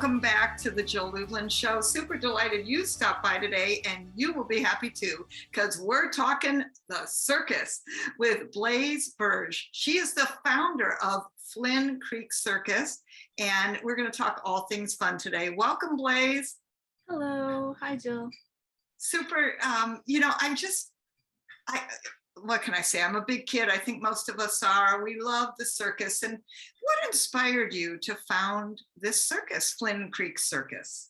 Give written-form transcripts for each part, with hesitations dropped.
welcome back to the Jill Lublin Show. Super delighted you stopped by today, and you will be happy too, because we're talking the circus with Blaze Birge. She is the founder of Flynn Creek Circus, and we're going to talk all things fun today. Welcome, Blaze. Hello. Hi, Jill. Super. What can I say? I'm a big kid. I think most of us are. We love the circus. And what inspired you to found this circus, Flynn Creek Circus?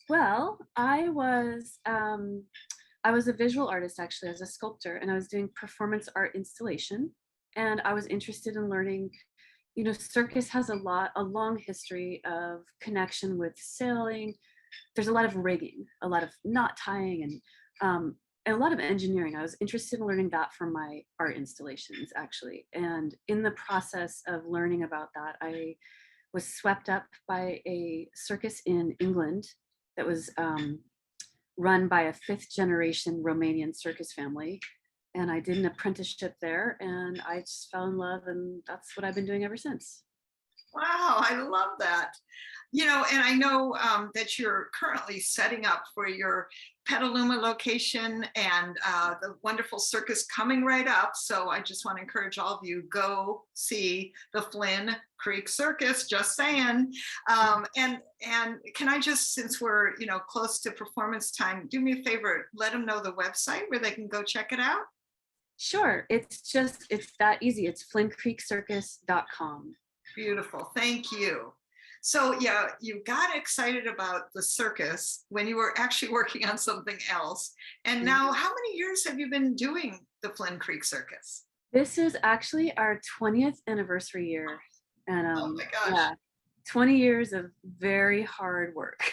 Well, I was a visual artist, actually, as a sculptor, and I was doing performance art installation. And I was interested in learning, circus has a long history of connection with sailing. There's a lot of rigging, a lot of knot tying, and a lot of engineering. I was interested in learning that from my art installations, actually. And in the process of learning about that, I was swept up by a circus in England that was run by a 5th generation Romanian circus family. And I did an apprenticeship there, and I just fell in love, and that's what I've been doing ever since. Wow, I love that. And I know that you're currently setting up for your Petaluma location and the wonderful circus coming right up. So I just want to encourage all of you, go see the Flynn Creek Circus, just saying. And can I just, since we're, close to performance time, do me a favor, let them know the website where they can go check it out? Sure, it's that easy. It's flynnCreekCircus.com. Beautiful, thank you. So yeah, you got excited about the circus when you were actually working on something else. And now, how many years have you been doing the Flynn Creek Circus? This is actually our 20th anniversary year. And oh my gosh. Yeah, 20 years of very hard work.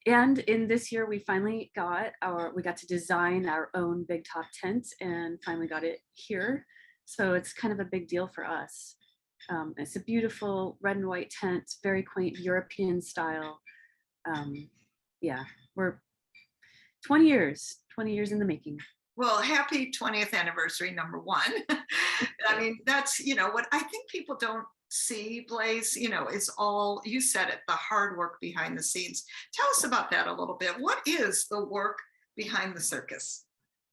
And in this year, we finally got to design our own big top tent, and finally got it here. So it's kind of a big deal for us. It's a beautiful red and white tent, very quaint European style. Yeah, we're 20 years in the making. Well, happy 20th anniversary, number one. I mean, that's, what I think people don't see, Blaze, is all, you said it, the hard work behind the scenes. Tell us about that a little bit. What is the work behind the circus?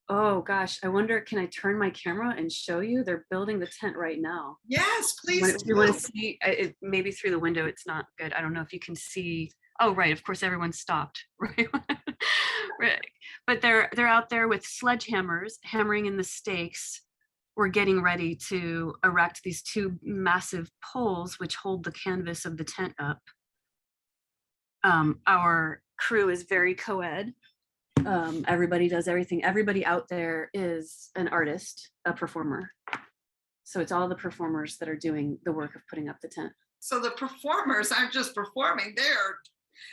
Oh gosh, I wonder, can I turn my camera and show you? They're building the tent right now. Yes, please. If you want to see, maybe through the window, it's not good. I don't know if you can see. Oh, right, of course, everyone stopped, right? Right. But they're out there with sledgehammers, hammering in the stakes. We're getting ready to erect these 2 massive poles which hold the canvas of the tent up. Our crew is very co-ed. Everybody does everything. Everybody out there is an artist, a performer. So it's all the performers that are doing the work of putting up the tent. So the performers aren't just performing,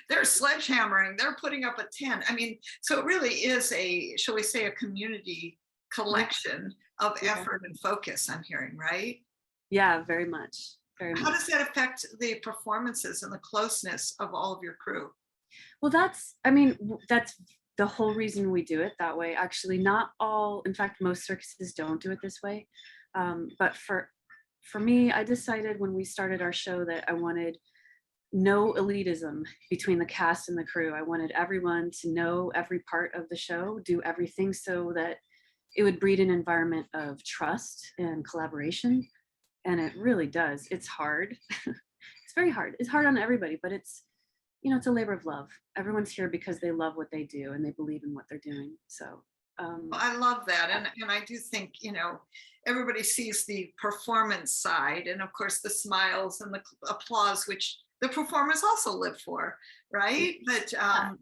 they're sledgehammering, they're putting up a tent. I mean, so it really is shall we say, a community collection of effort and focus, I'm hearing, right? Yeah, very much. Very much. How does that affect the performances and the closeness of all of your crew? Well, that's the whole reason we do it that way. Actually, not all, in fact, most circuses don't do it this way. But for me, I decided when we started our show that I wanted no elitism between the cast and the crew. I wanted everyone to know every part of the show, do everything, so that it would breed an environment of trust and collaboration. And it really does. It's hard. It's very hard. It's hard on everybody, but it's a labor of love. Everyone's here because they love what they do and they believe in what they're doing. So I love that. And I do think, everybody sees the performance side, and of course the smiles and the applause, which the performers also live for, right? But I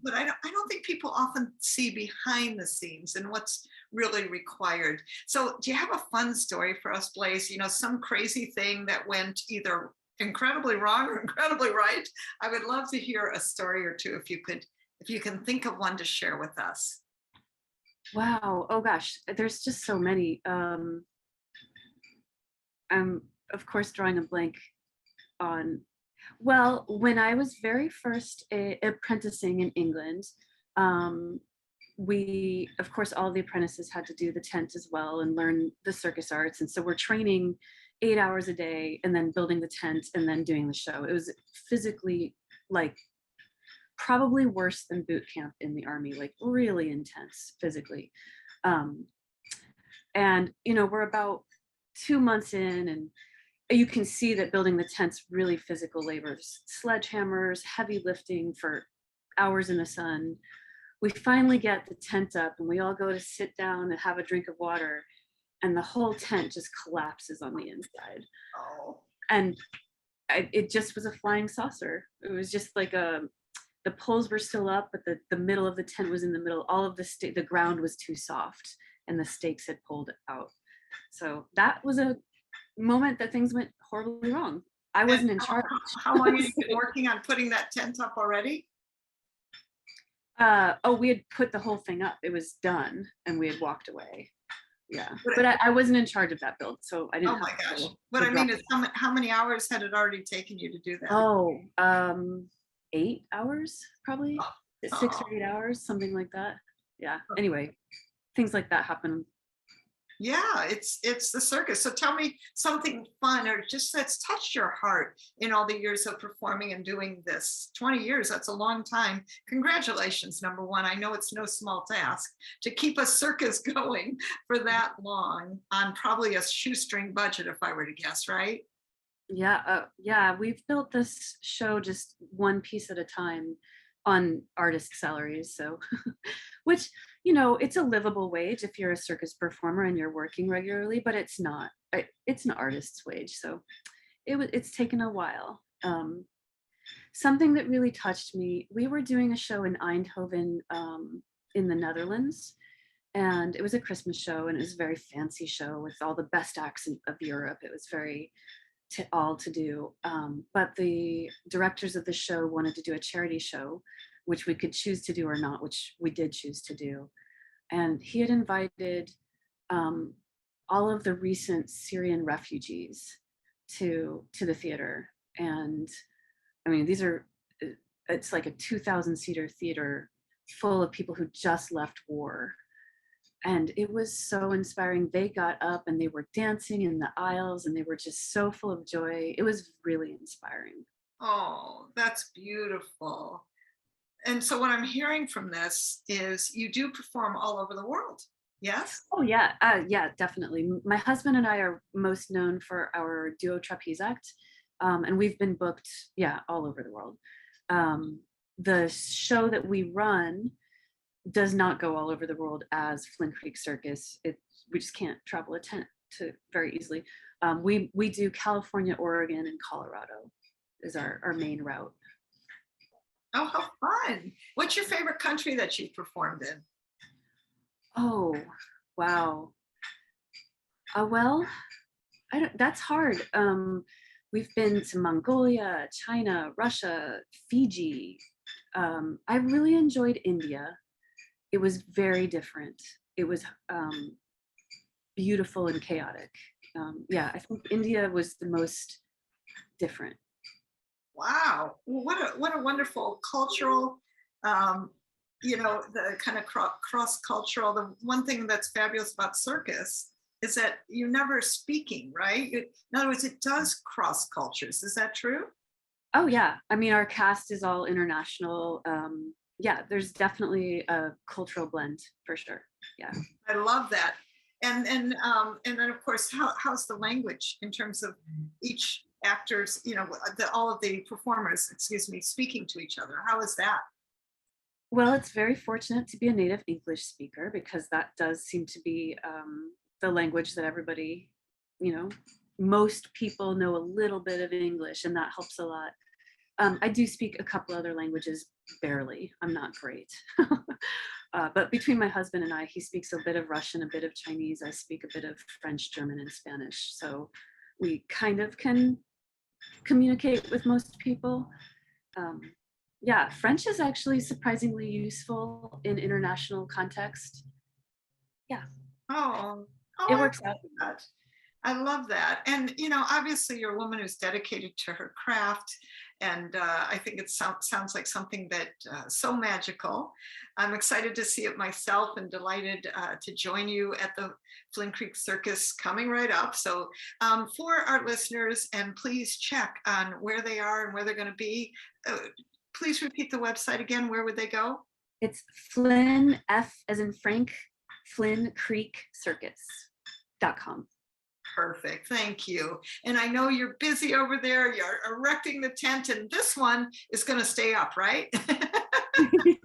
don't think people often see behind the scenes and what's really required. So do you have a fun story for us, Blaze? Some crazy thing that went either incredibly wrong or incredibly right? I would love to hear a story or two, if you can think of one to share with us. Wow. Oh gosh, there's just so many. I'm of course drawing a blank on, well, when I was very first apprenticing in England, we, of course, all the apprentices had to do the tent as well and learn the circus arts. And so we're training 8 hours a day and then building the tent and then doing the show. It was physically like probably worse than boot camp in the Army, like really intense physically. Um, and, we're about 2 months in, and you can see that building the tent's really physical labors, sledgehammers, heavy lifting for hours in the sun. We finally get the tent up and we all go to sit down and have a drink of water, and the whole tent just collapses on the inside. Oh, And it just was a flying saucer. It was just like the poles were still up, but the middle of the tent was in the middle. All of the ground was too soft and the stakes had pulled out. So that was a moment that things went horribly wrong. I wasn't in charge. how long have you been working on putting that tent up already? We had put the whole thing up. It was done and we had walked away. Yeah, but I wasn't in charge of that build, so I didn't. Oh my gosh. What I mean is how many hours had it already taken you to do that? Oh, 8 hours, probably. 6 or 8 hours, something like that. Yeah. Anyway, things like that happen. Yeah, it's the circus. So tell me something fun or just that's touched your heart in all the years of performing and doing this. 20 years, that's a long time. Congratulations, number one. I know it's no small task to keep a circus going for that long on probably a shoestring budget, if I were to guess, right? Yeah, we've built this show just one piece at a time on artist salaries. So, which, it's a livable wage if you're a circus performer and you're working regularly, but it's not. It's an artist's wage. So it's taken a while. Something that really touched me, we were doing a show in Eindhoven, in the Netherlands, and it was a Christmas show, and it was a very fancy show with all the best acts of Europe. It was very all to do. But the directors of the show wanted to do a charity show, which we could choose to do or not, which we did choose to do. And he had invited all of the recent Syrian refugees to the theater. And I mean, it's like a 2,000 seater theater full of people who just left war. And it was so inspiring. They got up and they were dancing in the aisles and they were just so full of joy. It was really inspiring. Oh, that's beautiful. And so what I'm hearing from this is you do perform all over the world. Yes? Oh yeah, yeah, definitely. My husband and I are most known for our duo trapeze act, and we've been booked, yeah, all over the world. The show that we run does not go all over the world as Flynn Creek Circus. We just can't travel a tent to very easily. We do California, Oregon, and Colorado is our main route. Oh, how fun. What's your favorite country that you've performed in? Oh, wow. Well, that's hard. We've been to Mongolia, China, Russia, Fiji. I really enjoyed India. It was very different. It was beautiful and chaotic. Yeah, I think India was the most different. Wow. Well, what a wonderful cultural, the kind of cross-cultural. The one thing that's fabulous about circus is that you're never speaking, right? In other words, it does cross cultures. Is that true? Oh yeah. I mean, our cast is all international. Yeah, there's definitely a cultural blend for sure. Yeah. I love that. And then of course, how's the language in terms of each actors, all of the performers, speaking to each other? How is that? Well, it's very fortunate to be a native English speaker because that does seem to be the language that everybody, most people know a little bit of English, and that helps a lot. I do speak a couple other languages, barely. I'm not great. But between my husband and I, he speaks a bit of Russian, a bit of Chinese. I speak a bit of French, German, and Spanish. So we kind of can communicate with most people. Yeah, French is actually surprisingly useful in international context. Yeah. Oh, it works out. I love that. And, obviously you're a woman who's dedicated to her craft. And I think it sounds like something that so magical. I'm excited to see it myself and delighted to join you at the Flynn Creek Circus coming right up. So for our listeners, and please check on where they are and where they're going to be. please repeat the website again. Where would they go? It's Flynn, F as in Frank, Flynn Creek Circus.com. Perfect. Thank you. And I know you're busy over there. You're erecting the tent, and this one is going to stay up, right?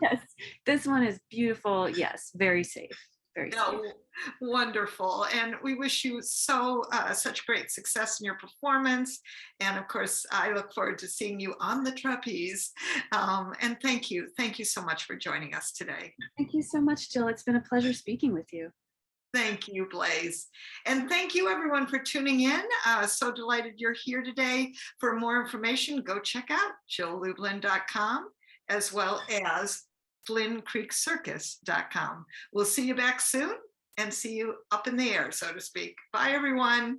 Yes, this one is beautiful. Yes, very safe. Very safe. No, wonderful. And we wish you such great success in your performance. And of course, I look forward to seeing you on the trapeze. And thank you. Thank you so much for joining us today. Thank you so much, Jill. It's been a pleasure speaking with you. Thank you, Blaze. And thank you everyone for tuning in. So delighted you're here today. For more information, go check out jilllublin.com as well as flynnCreekCircus.com. We'll see you back soon and see you up in the air, so to speak. Bye, everyone.